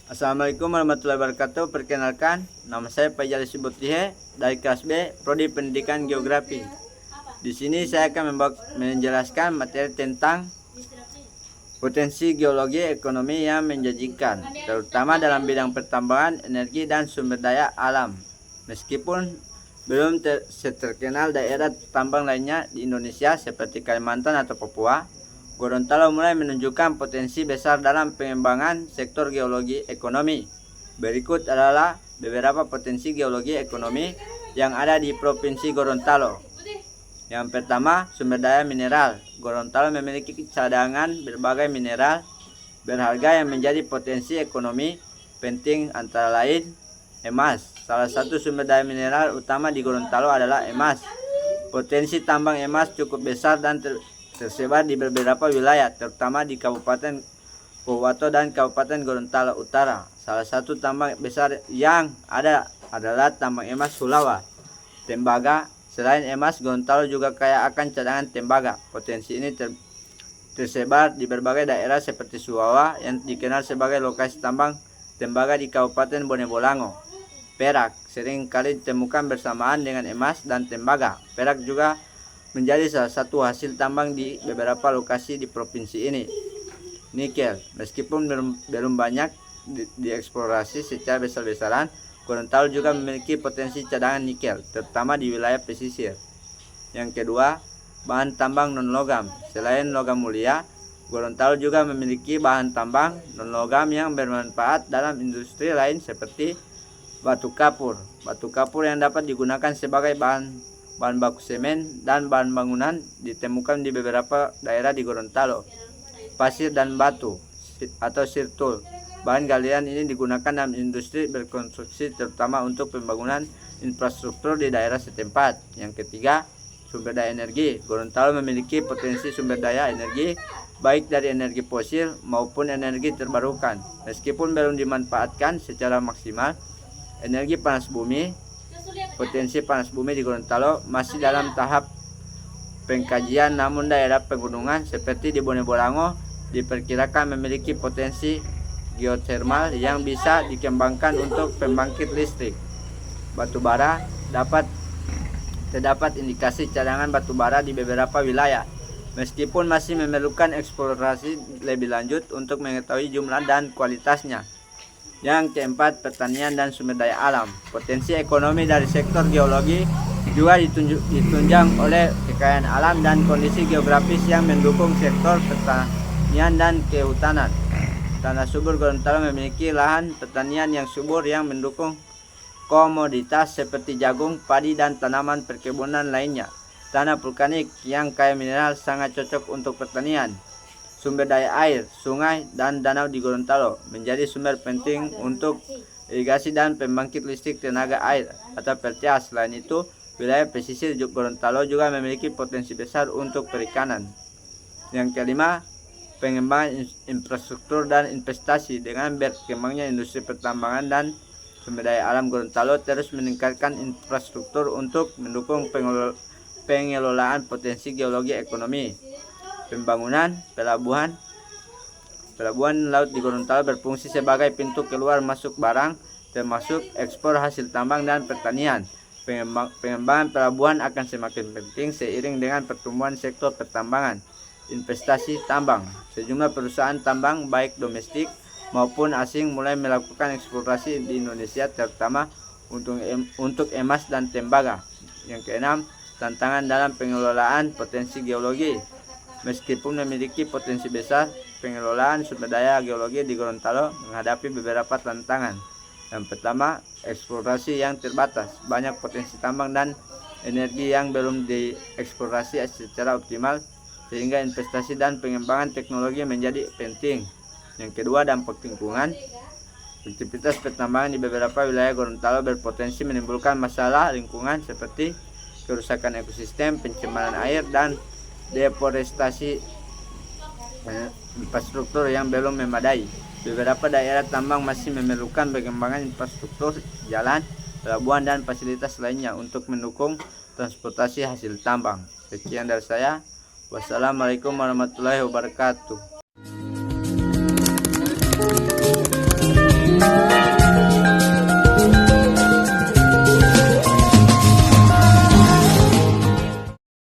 Assalamualaikum warahmatullahi wabarakatuh. Perkenalkan, nama saya Faizal Sibutihe dari kelas B, Prodi Pendidikan Geografi. Di sini saya akan menjelaskan materi tentang potensi geologi ekonomi yang menjanjikan, terutama dalam bidang pertambangan, energi, dan sumber daya alam. Meskipun belum terkenal daerah tambang lainnya di Indonesia seperti Kalimantan atau Papua, Gorontalo mulai menunjukkan potensi besar dalam pengembangan sektor geologi ekonomi. Berikut adalah beberapa potensi geologi ekonomi yang ada di Provinsi Gorontalo. Yang pertama, sumber daya mineral. Gorontalo memiliki cadangan berbagai mineral berharga yang menjadi potensi ekonomi penting, antara lain emas. Salah satu sumber daya mineral utama di Gorontalo adalah emas. Potensi tambang emas cukup besar dan tersebar di beberapa wilayah, terutama di Kabupaten Pohuwato dan Kabupaten Gorontalo Utara. Salah satu tambang besar yang ada adalah tambang emas Sulawa, tembaga. Selain emas, Gorontalo juga kaya akan cadangan tembaga. Potensi ini tersebar di berbagai daerah seperti Sulawa yang dikenal sebagai lokasi tambang tembaga di Kabupaten Bone Bolango. Perak sering kali ditemukan bersamaan dengan emas dan tembaga. Perak juga menjadi salah satu hasil tambang di beberapa lokasi di provinsi ini. Nikel, meskipun belum banyak dieksplorasi secara besar-besaran, Gorontalo juga memiliki potensi cadangan nikel, terutama di wilayah pesisir. Yang kedua, bahan tambang non-logam. Selain logam mulia, Gorontalo juga memiliki bahan tambang non-logam yang bermanfaat dalam industri lain seperti batu kapur. Batu kapur yang dapat digunakan sebagai bahan baku semen dan bahan bangunan ditemukan di beberapa daerah di Gorontalo. Pasir dan batu atau sirtul. Bahan galian ini digunakan dalam industri berkonstruksi, terutama untuk pembangunan infrastruktur di daerah setempat. Yang ketiga, sumber daya energi. Gorontalo memiliki potensi sumber daya energi baik dari energi fosil maupun energi terbarukan. Meskipun belum dimanfaatkan secara maksimal, energi panas bumi, potensi panas bumi di Gorontalo masih dalam tahap pengkajian, namun daerah pegunungan seperti di Bone Bolango diperkirakan memiliki potensi geotermal yang bisa dikembangkan untuk pembangkit listrik. Batu bara, terdapat indikasi cadangan batu bara di beberapa wilayah, meskipun masih memerlukan eksplorasi lebih lanjut untuk mengetahui jumlah dan kualitasnya. Yang keempat, pertanian dan sumber daya alam. Potensi ekonomi dari sektor geologi juga ditunjang oleh kekayaan alam dan kondisi geografis yang mendukung sektor pertanian dan kehutanan. Tanah subur Gorontalo memiliki lahan pertanian yang subur yang mendukung komoditas seperti jagung, padi, dan tanaman perkebunan lainnya. Tanah vulkanik yang kaya mineral sangat cocok untuk pertanian. Sumber daya air, sungai, dan danau di Gorontalo menjadi sumber penting untuk irigasi dan pembangkit listrik tenaga air atau PLTA. Selain itu, wilayah pesisir Gorontalo juga memiliki potensi besar untuk perikanan. Yang kelima, pengembangan infrastruktur dan investasi. Dengan berkembangnya industri pertambangan dan sumber daya alam, Gorontalo terus meningkatkan infrastruktur untuk mendukung pengelolaan potensi geologi ekonomi. Pembangunan pelabuhan laut di Gorontalo berfungsi sebagai pintu keluar masuk barang, termasuk ekspor hasil tambang dan pertanian. Pengembangan pelabuhan akan semakin penting seiring dengan pertumbuhan sektor pertambangan. Investasi tambang. Sejumlah perusahaan tambang baik domestik maupun asing mulai melakukan eksplorasi di Indonesia, terutama untuk emas dan tembaga. Yang keenam, tantangan dalam pengelolaan potensi geologi. Meskipun memiliki potensi besar, pengelolaan sumber daya geologi di Gorontalo menghadapi beberapa tantangan. Yang pertama, eksplorasi yang terbatas. Banyak potensi tambang dan energi yang belum dieksplorasi secara optimal, sehingga investasi dan pengembangan teknologi menjadi penting. Yang kedua, dampak lingkungan. Aktivitas pertambangan di beberapa wilayah Gorontalo berpotensi menimbulkan masalah lingkungan seperti kerusakan ekosistem, pencemaran air, dan deforestasi infrastruktur yang belum memadai. Beberapa daerah tambang masih memerlukan pengembangan infrastruktur, jalan, pelabuhan, dan fasilitas lainnya untuk mendukung transportasi hasil tambang. Sekian dari saya. Wassalamualaikum warahmatullahi wabarakatuh.